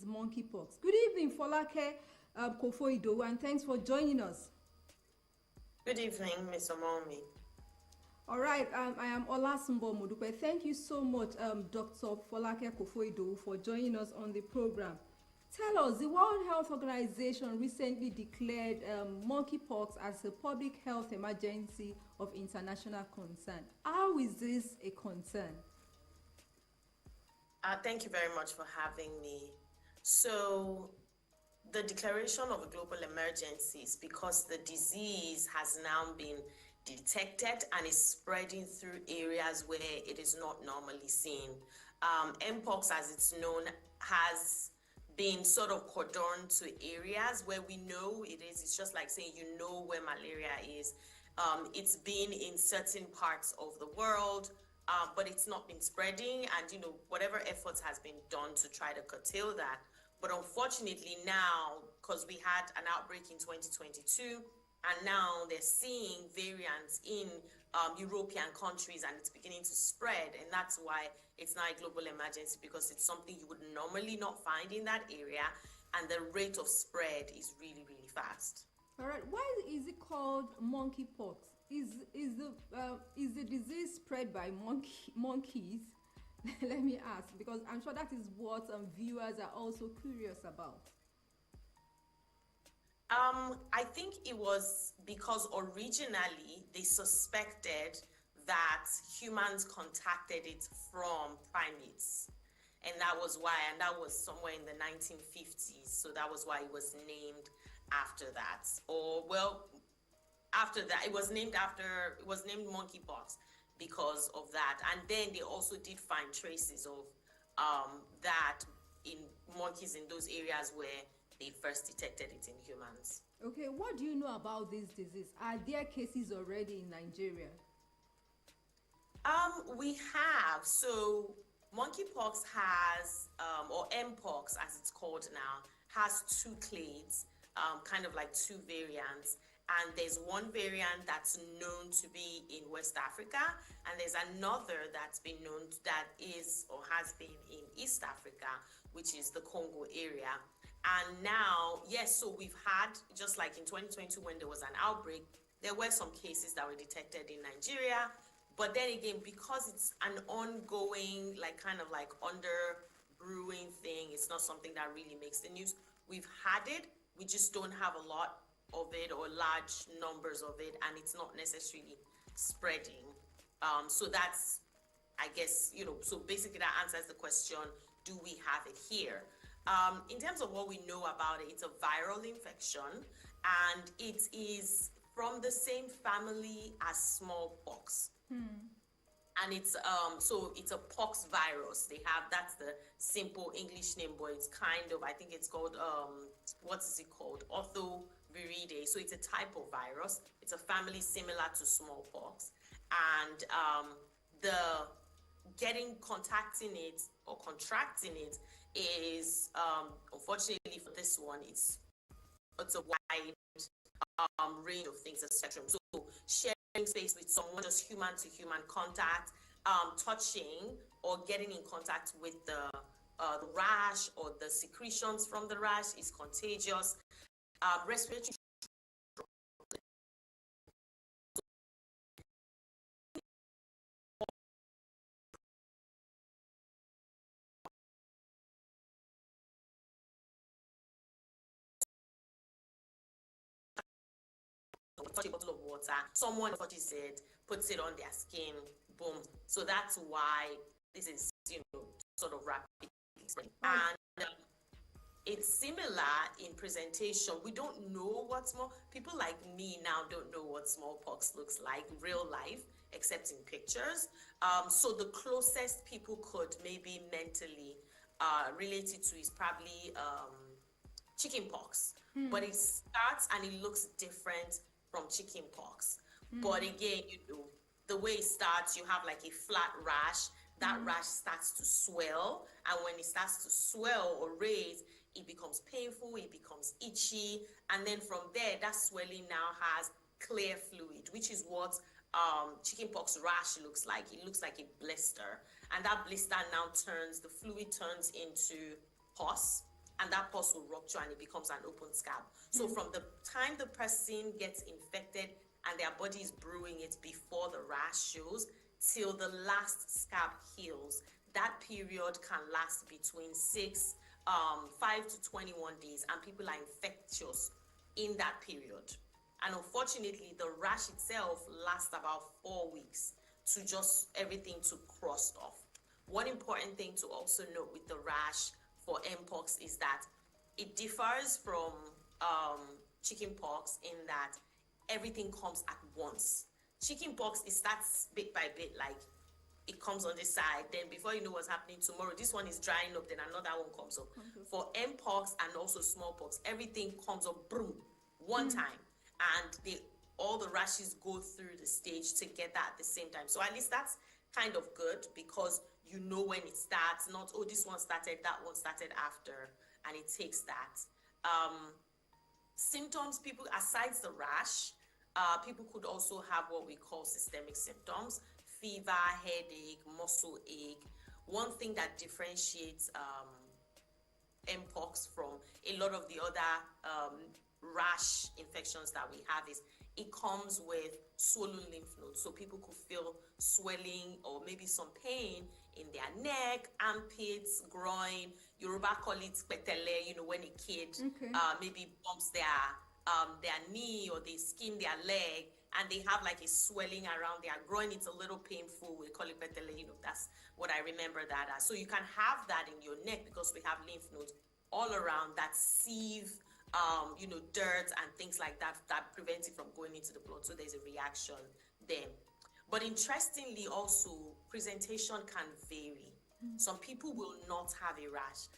monkeypox. Good evening, Folake Kofoido, and thanks for joining us. Good evening, Ms. Omomi. All right, I am Olasunbo Modupe. Thank you so much, Dr. Folake Kofoido, for joining us on the program. Tell us, the World Health Organization recently declared monkeypox as a public health emergency of international concern. How is this a concern? Thank you very much for having me. So, the declaration of a global emergency is because the disease has now been detected and is spreading through areas where it is not normally seen. Mpox, as it's known, has been sort of cordoned to areas where we know it is. It's just like saying you know where malaria is. It's been in certain parts of the world, but it's not been spreading, and whatever efforts has been done to try to curtail that. But unfortunately now, because we had an outbreak in 2022, and now they're seeing variants in European countries, and it's beginning to spread, and that's why it's now a global emergency, because it's something you would normally not find in that area, and the rate of spread is really, really fast. All right, why is it called monkeypox? Is the disease spread by monkeys? Let me ask, because I'm sure that is what viewers are also curious about. I think it was because originally they suspected that humans contacted it from primates. And that was why, and that was somewhere in the 1950s. So that was why it was named after that. Or, well, after that, it was named monkeypox because of that. And then they also did find traces of that in monkeys in those areas where they first detected it in humans. Okay, what do you know about this disease? Are there cases already in Nigeria? We have. So monkeypox has, or Mpox as it's called now, has two clades, kind of like two variants. And there's one variant that's known to be in West Africa, and there's another that's been known that is or has been in East Africa, which is the Congo area. And now, yes, so we've had, just like in 2022 when there was an outbreak, there were some cases that were detected in Nigeria. But then again, because it's an ongoing, kind of under brewing thing, it's not something that really makes the news. We've had it, we just don't have a lot of it or large numbers of it, and it's not necessarily spreading. So that's, I guess, so basically that answers the question, do we have it here? In terms of what we know about it, it's a viral infection, and it is from the same family as smallpox. And it's so it's a pox virus. That's the simple English name, but it's kind of, I think it's called what is it called? Orthoviridae. So it's a type of virus. It's a family similar to smallpox, and contacting it or contracting it is unfortunately for this one, it's a wide range of things, a spectrum. So sharing space with someone, just human to human contact, touching or getting in contact with the rash or the secretions from the rash is contagious. Respiratory touch a bottle of water, someone touches it, puts it on their skin, boom. So that's why this is, sort of rapid spreading. And it's similar in presentation. We don't know what people like me now don't know what smallpox looks like real life, except in pictures. So the closest people could maybe mentally relate it to is probably chickenpox. But it starts and it looks different from chickenpox. But again, the way it starts, you have like a flat rash. That rash starts to swell, and when it starts to swell or raise, it becomes painful, it becomes itchy, and then from there, that swelling now has clear fluid, which is what chickenpox rash looks like. It looks like a blister, and that blister now the fluid turns into pus, and that pus will rupture and it becomes an open scab. So from the time the person gets infected and their body is brewing it before the rash shows till the last scab heals, that period can last between 5 to 21 days, and people are infectious in that period. And unfortunately, the rash itself lasts about 4 weeks to just everything to cross off. One important thing to also note with the rash for Mpox is that it differs from chickenpox in that everything comes at once. Chickenpox, it starts bit by bit, like it comes on this side, then before you know what's happening tomorrow, this one is drying up, then another one comes up. For Mpox and also smallpox, everything comes up, boom, one time, and all the rashes go through the stage together at the same time. So at least that's kind of good, because you know when it starts, not, oh, this one started, that one started after, and it takes that. Symptoms, people, aside the rash, people could also have what we call systemic symptoms: fever, headache, muscle ache. One thing that differentiates Mpox from a lot of the other rash infections that we have is it comes with swollen lymph nodes. So people could feel swelling or maybe some pain in their neck, armpits, groin. Yoruba call it petele, when a kid maybe bumps their knee, or they skin their leg and they have like a swelling around their groin. It's a little painful. We call it petele, that's what I remember that as. So you can have that in your neck because we have lymph nodes all around that sieve dirt and things like that prevent it from going into the blood. So there's a reaction there. But interestingly also, presentation can vary. Some people will not have a rash.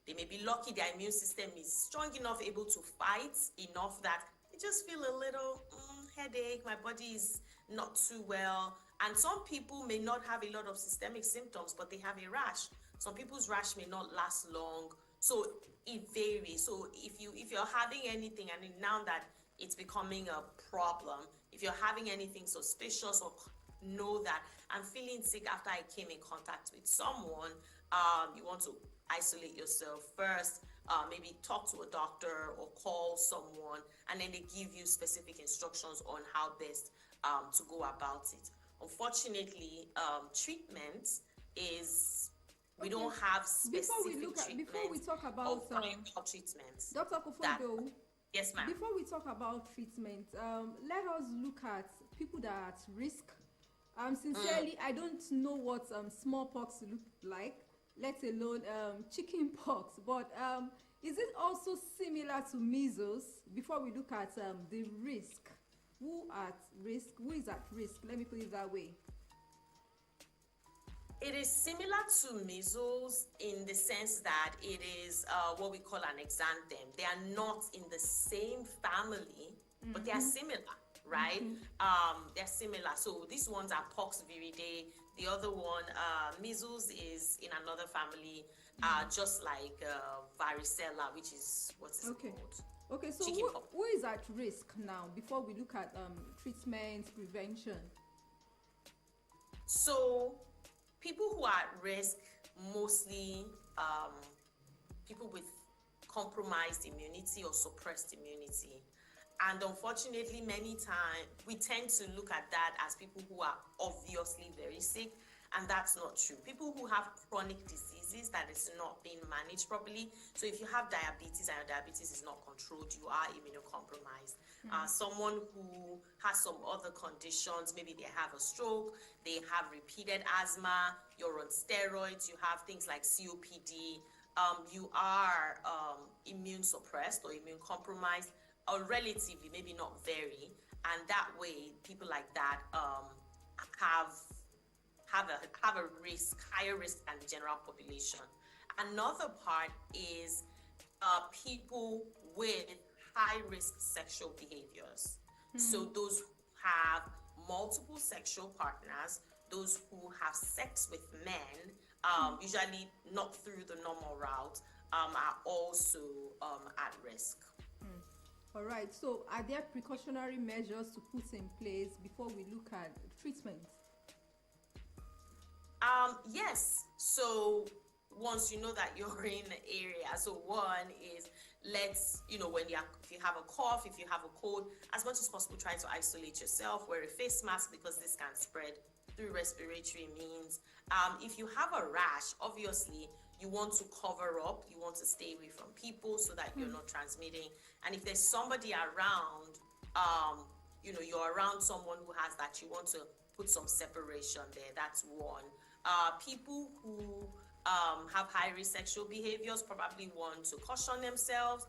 They may be lucky their immune system is strong enough, able to fight enough that they just feel a little headache, my body is not too well. And some people may not have a lot of systemic symptoms, but they have a rash. Some people's rash may not last long. So it varies. So if you're having anything, and now that it's becoming a problem, if you're having anything suspicious, or know that I'm feeling sick after I came in contact with someone, you want to isolate yourself first, maybe talk to a doctor or call someone, and then they give you specific instructions on how best to go about it. Unfortunately, treatment is, we don't have specific treatment. Before we talk about treatments. Dr. Kofoido, yes, ma'am. Before we talk about treatment, let us look at people that are at risk. Sincerely, I don't know what smallpox look like, let alone chickenpox. But is it also similar to measles? Before we look at the risk, who is at risk? Let me put it that way. It is similar to measles in the sense that it is what we call an exanthem. They are not in the same family, but they are similar, right? They're similar. So these ones are pox viridae. The other one, measles, is in another family, just like varicella, which is what's called. Okay, so who is at risk now before we look at treatment, prevention? So people who are at risk, mostly people with compromised immunity or suppressed immunity. And unfortunately, many times we tend to look at that as people who are obviously very sick, and that's not true. People who have chronic diseases that is not being managed properly. So if you have diabetes and your diabetes is not controlled, you are immunocompromised. Someone who has some other conditions, maybe they have a stroke, they have repeated asthma, you're on steroids, you have things like COPD, you are immune suppressed or immune compromised, or relatively, maybe not very, and that way people like that have a risk, higher risk than the general population. Another part is people with high risk sexual behaviors. So those who have multiple sexual partners, those who have sex with men, usually not through the normal route, are also at risk. All right, so are there precautionary measures to put in place before we look at treatment? Yes. So once you know that you're in the area. So one is, let's, when if you have a cough, if you have a cold, as much as possible, try to isolate yourself, wear a face mask because this can spread through respiratory means. If you have a rash, obviously you want to cover up, you want to stay away from people so that you're not transmitting. And if there's somebody around, you're around someone who has that, you want to put some separation there. That's one. People who have high risk sexual behaviors probably want to caution themselves,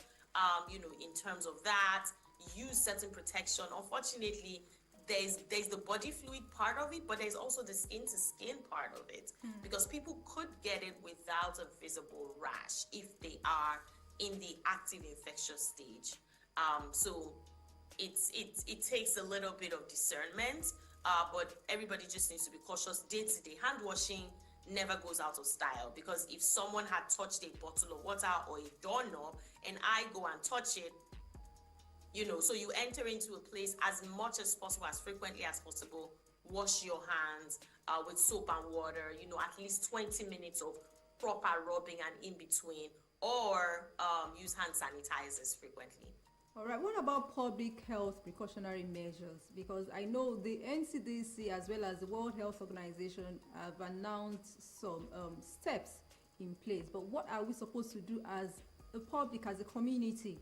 in terms of that, use certain protection. Unfortunately, there's the body fluid part of it, but there's also the skin to skin part of it, because people could get it without a visible rash if they are in the active infectious stage. So it takes a little bit of discernment, but everybody just needs to be cautious. Day-to-day hand washing never goes out of style, because if someone had touched a bottle of water or a doorknob and I go and touch it, so you enter into a place as much as possible, as frequently as possible, wash your hands with soap and water, at least 20 minutes of proper rubbing and in between, or use hand sanitizers frequently. All right, what about public health precautionary measures? Because I know the NCDC as well as the World Health Organization have announced some steps in place, but what are we supposed to do as a public, as a community?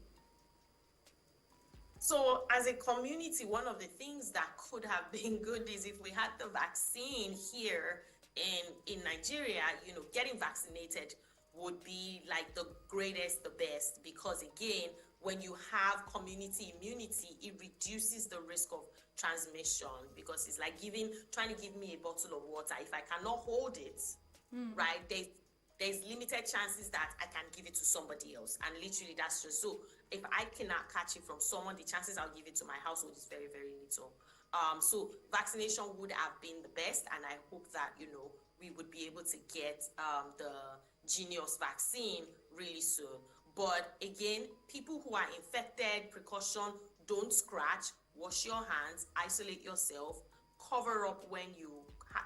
So as a community, one of the things that could have been good is if we had the vaccine here in Nigeria. Getting vaccinated would be like the greatest, the best, because again, when you have community immunity, it reduces the risk of transmission, because it's like trying to give me a bottle of water. If I cannot hold it, right, there's limited chances that I can give it to somebody else. And literally that's just so. If I cannot catch it from someone, the chances I'll give it to my household is very, very little. So vaccination would have been the best, and I hope that, we would be able to get the Jynneos vaccine really soon. But again, people who are infected, precaution, don't scratch, wash your hands, isolate yourself, cover up when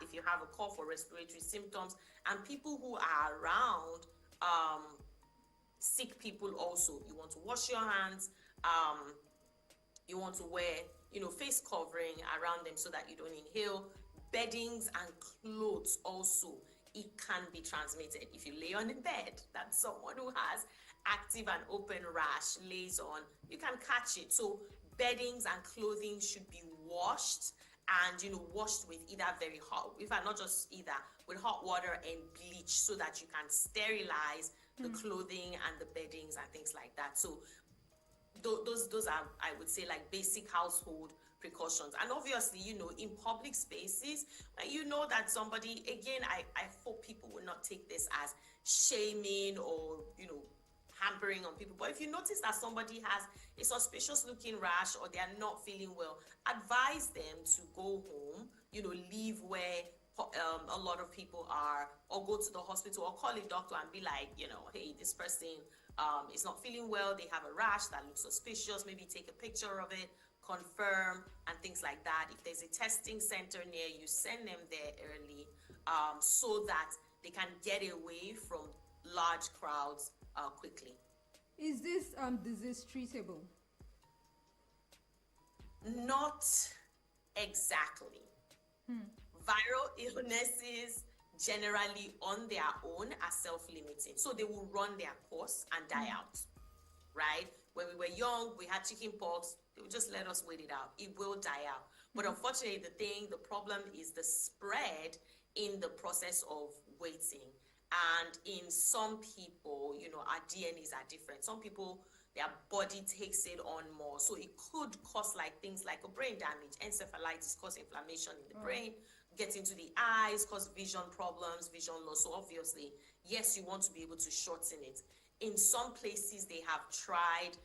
if you have a cough or respiratory symptoms, and people who are around sick people also, you want to wash your hands, you want to wear, face covering around them so that you don't inhale. Beddings and clothes also, it can be transmitted. If you lay on a bed that someone who has active and open rash lays on, you can catch it. So beddings and clothing should be washed, and washed with either very hot, in fact not just either, with hot water and bleach, so that you can sterilize the clothing and the beddings and things like that. So those are, I would say, like basic household precautions. And obviously, in public spaces, that somebody, again, I hope people will not take this as shaming or hampering on people. But if you notice that somebody has a suspicious looking rash or they are not feeling well, advise them to go home, leave where a lot of people are, or go to the hospital, or call a doctor and be like, hey, this person is not feeling well, they have a rash that looks suspicious, maybe take a picture of it, confirm, and things like that. If there's a testing center near you, send them there early, so that they can get away from large crowds quickly. Is this disease treatable? Not exactly. Viral illnesses generally on their own are self-limiting, so they will run their course and die out, right? When we were young, we had chicken pox, they would just let us wait it out. It will die out. But unfortunately, the problem is the spread in the process of waiting. And in some people, our DNAs are different. Some people, their body takes it on more. So it could cause things like a brain damage, encephalitis, cause inflammation in the brain, get into the eyes, cause vision problems, vision loss. So obviously, yes, you want to be able to shorten it. In some places, they have tried,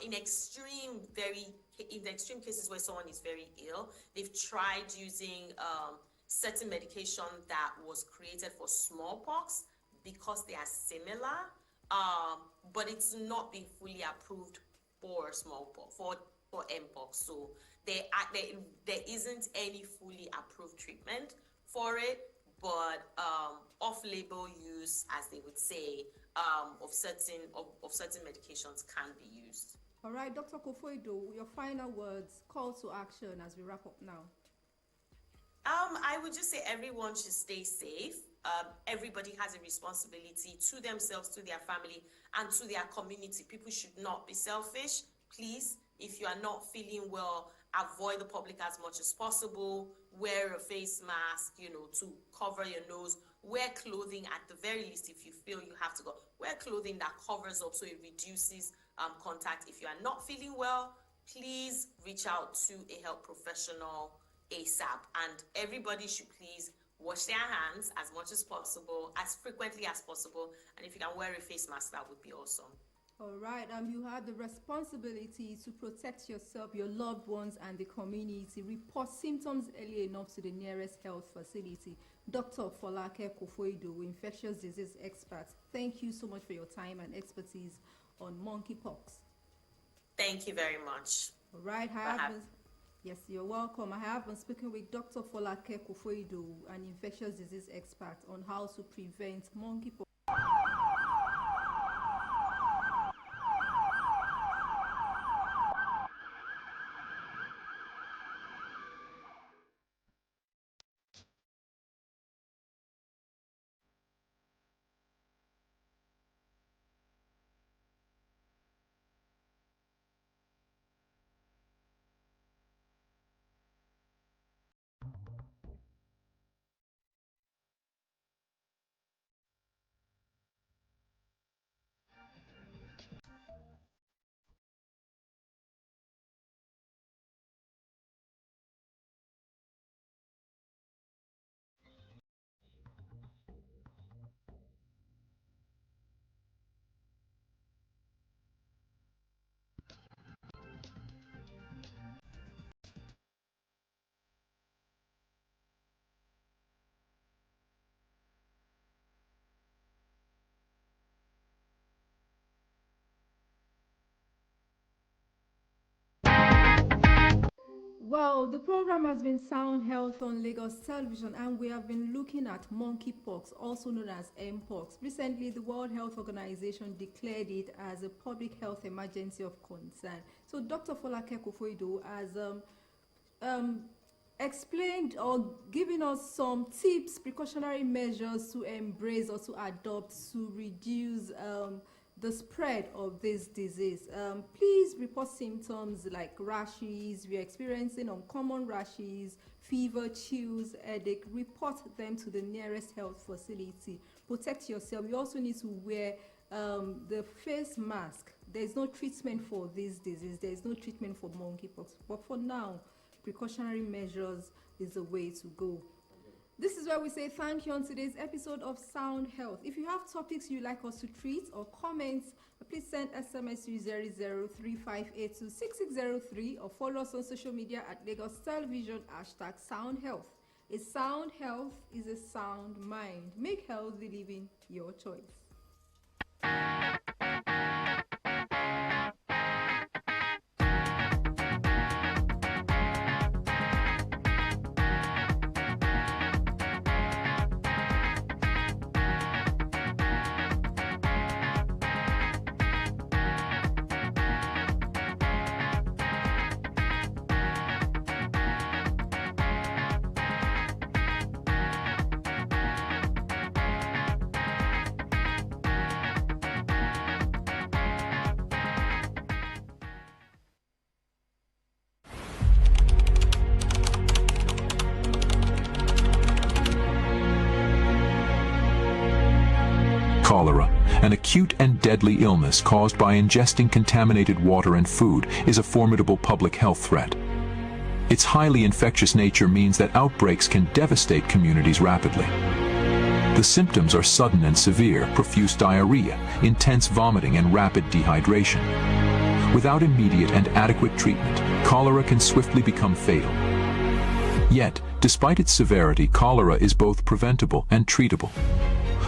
in extreme cases where someone is very ill, they've tried using certain medication that was created for smallpox because they are similar, but it's not been fully approved for smallpox, for mpox. So there isn't any fully approved treatment for it, but off-label use, as they would say, of certain medications can be used. All right, Dr. Kofoido, your final words, call to action as we wrap up now. I would just say everyone should stay safe. Everybody has a responsibility to themselves, to their family, and to their community. People should not be selfish. Please, if you are not feeling well, avoid the public as much as possible. Wear a face mask, to cover your nose. Wear clothing at the very least if you feel you have to go. Wear clothing that covers up so it reduces contact. If you are not feeling well, please reach out to a health professional ASAP. And everybody should please wash their hands as much as possible, as frequently as possible. And if you can wear a face mask, that would be awesome. All right, you have the responsibility to protect yourself, your loved ones, and the community. Report symptoms early enough to the nearest health facility. Dr. Folake Kofoido, infectious disease expert, thank you so much for your time and expertise on monkeypox. Thank you very much. All right, yes, you're welcome. I have been speaking with Dr. Folake Kofoido, an infectious disease expert, on how to prevent monkeypox. Well, the program has been Sound Health on Lagos Television, and we have been looking at monkeypox, also known as Mpox. Recently, the World Health Organization declared it as a public health emergency of concern. So Dr. Folake Kofoido has explained or given us some tips, precautionary measures to embrace or to adopt to reduce the spread of this disease. Please report symptoms like rashes. We are experiencing uncommon rashes, fever, chills, headache. Report them to the nearest health facility. Protect yourself. You also need to wear the face mask. There is no treatment for this disease. There is no treatment for monkeypox. But for now, precautionary measures is the way to go. This is where we say thank you on today's episode of Sound Health. If you have topics you'd like us to treat or comments, please send SMS to 0035826603 or follow us on social media at Lagos Television #Sound Health. A sound health is a sound mind. Make healthy living your choice. Cholera, an acute and deadly illness caused by ingesting contaminated water and food, is a formidable public health threat. Its highly infectious nature means that outbreaks can devastate communities rapidly. The symptoms are sudden and severe: profuse diarrhea, intense vomiting, and rapid dehydration. Without immediate and adequate treatment, cholera can swiftly become fatal. Yet, despite its severity, cholera is both preventable and treatable.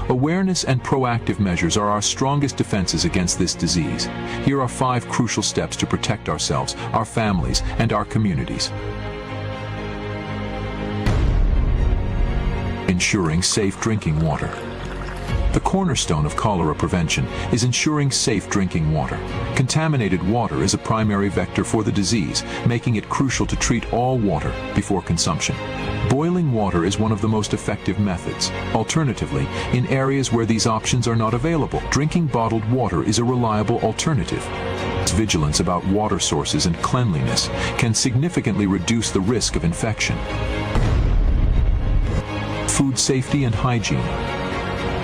Awareness and proactive measures are our strongest defenses against this disease. Here are 5 crucial steps to protect ourselves, our families, and our communities. ensuring safe drinking water. The cornerstone of cholera prevention is ensuring safe drinking water. Contaminated water is a primary vector for the disease, making it crucial to treat all water before consumption. Boiling water is one of the most effective methods. Alternatively, in areas where these options are not available, drinking bottled water is a reliable alternative. Vigilance about water sources and cleanliness can significantly reduce the risk of infection. Food safety and hygiene.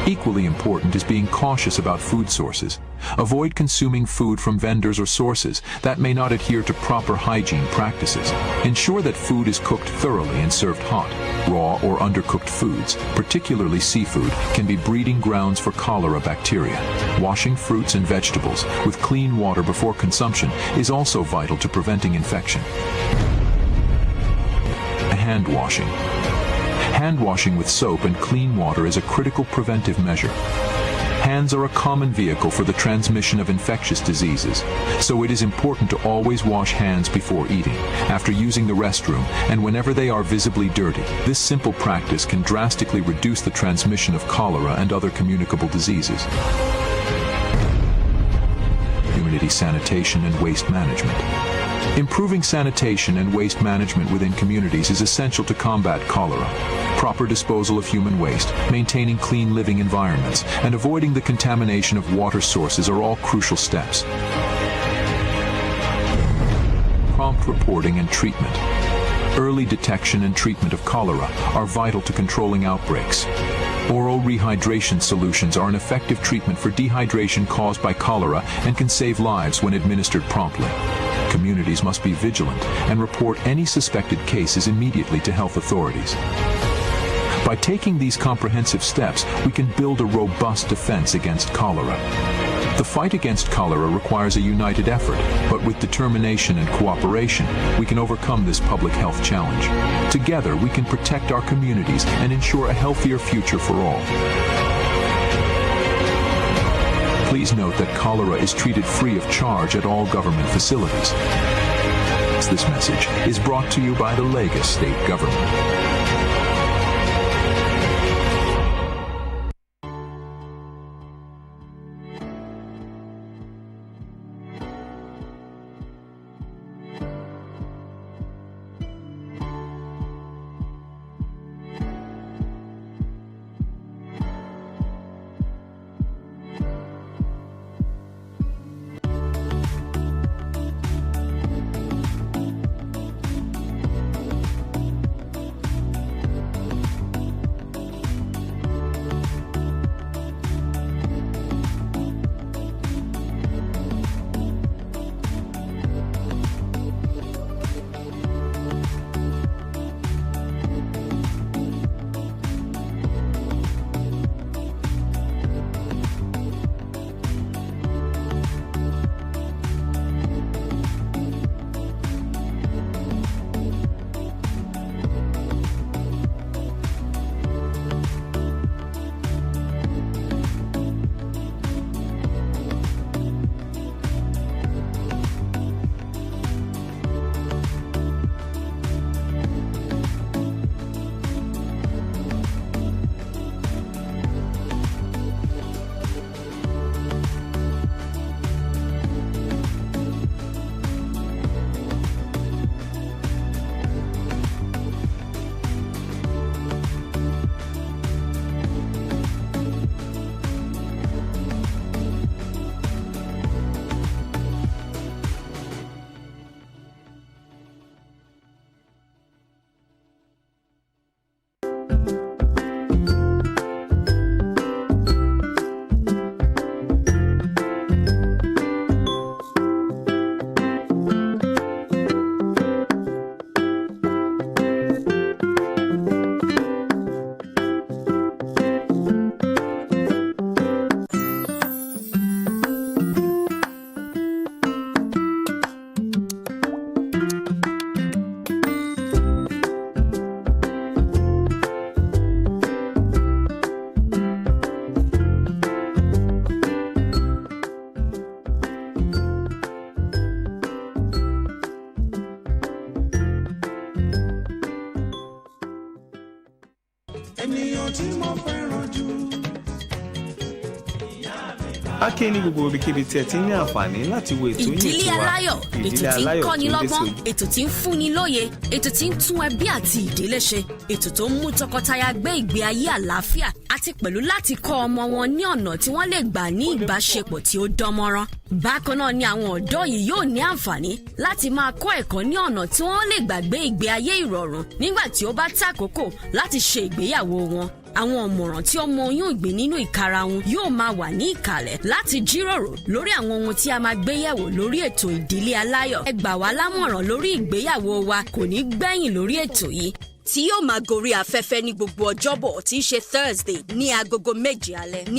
Equally important is being cautious about food sources. Avoid consuming food from vendors or sources that may not adhere to proper hygiene practices. Ensure that food is cooked thoroughly and served hot. Raw or undercooked foods, particularly seafood, can be breeding grounds for cholera bacteria. Washing fruits and vegetables with clean water before consumption is also vital to preventing infection. Hand washing. Hand washing with soap and clean water is a critical preventive measure. Hands are a common vehicle for the transmission of infectious diseases, so it is important to always wash hands before eating, after using the restroom, and whenever they are visibly dirty. This simple practice can drastically reduce the transmission of cholera and other communicable diseases. Community sanitation and waste management. Improving sanitation and waste management within communities is essential to combat cholera. Proper disposal of human waste, maintaining clean living environments, and avoiding the contamination of water sources are all crucial steps. Prompt reporting and treatment. Early detection and treatment of cholera are vital to controlling outbreaks. Oral rehydration solutions are an effective treatment for dehydration caused by cholera and can save lives when administered promptly. Communities must be vigilant and report any suspected cases immediately to health authorities. By taking these comprehensive steps, we can build a robust defense against cholera. The fight against cholera requires a united effort, but with determination and cooperation, we can overcome this public health challenge. Together, we can protect our communities and ensure a healthier future for all. Please note that cholera is treated free of charge at all government facilities. This message is brought to you by the Lagos State Government. ènìyàn tí mo fẹ́ràn jù. Aké ní gbogbo ibikíbi tí ẹ ti ní àǹfààní láti wo ètò yìí Ìdílé tó wá. Aláyọ̀, ètò tí ń kọ́ni lọ́gbọ́n, ètò tí ń fúnni lóye, ètò tí ń tún ẹbí àti ìdílé ṣe, ètò tó ń mú tọkọtaya gbé ìgbé ayé àlàáfíà àti pẹ̀lú láti kọ́ ọmọ wọn ní ọ̀nà tí wọ́n lè gbà ní ìbáṣepọ̀ tí ó dánmọ́rán. Bákan náà ni àwọn ọ̀dọ́ yìí yóò ní àǹfààní láti máa kọ́ ẹ̀kọ́ ní ọ̀nà tí wọ́n lè gbàgbé ìgbé ayé ìrọ̀rùn nígbà tí ó bá tàkókò láti ṣe ìgbéyàwó wọn. Àwọn ọ̀mọ̀ràn tí ọmọ oyún ìgbín nínú ìkarahun yóò máa wà ní ìkàlẹ̀ láti jíròrò lórí àwọn ohun tí a máa gbé yẹ̀wò lórí ètò Ìdílé Aláyọ̀. Ẹ gbà wá lámọ̀ràn lórí ìgbéyàwó wa kò ní gbẹ̀yìn lórí ètò yìí, tí yóò máa gorí afẹ́fẹ́ ní gbogbo ọjọ́bọ̀ tí í ṣe Thursday ní agogo 7 alẹ́.